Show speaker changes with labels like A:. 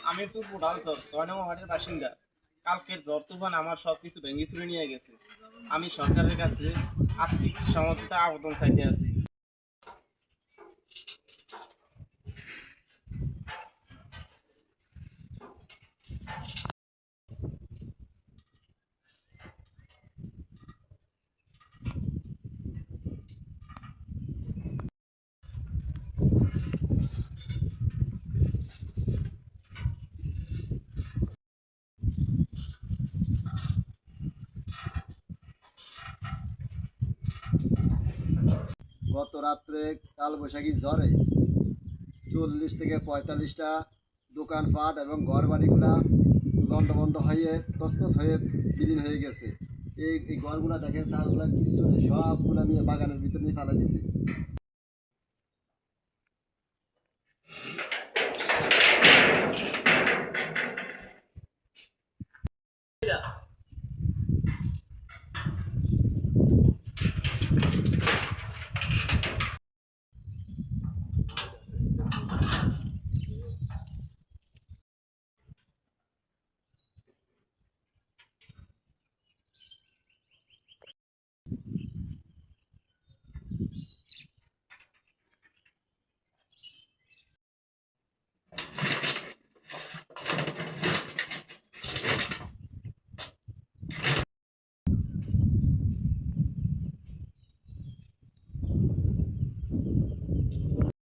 A: আমি তো টোটাল 6 নং ওয়ার্ডের বাসিন্দা। কালকের ঝড় তুফান আমার সবকিছু ভেঙে চুরে নিয়ে গেছে। আমি সরকারের কাছে আর্থিক সহায়তা আবেদন চাইতে আছি।
B: গত রাত্রে কালবৈশাখী ঝড়ে 40 থেকে 45টা দোকানপাট এবং ঘরবাড়িগুলা লন্ডভন্ড হয়ে তছনছ হয়ে বিলীন হয়ে গেছে। এই ঘরগুলা দেখেন, চালগুলা কিচ্ছু নেই, সবগুলা নিয়ে বাগানের ভিতরে নিয়ে ফেলে দিছে।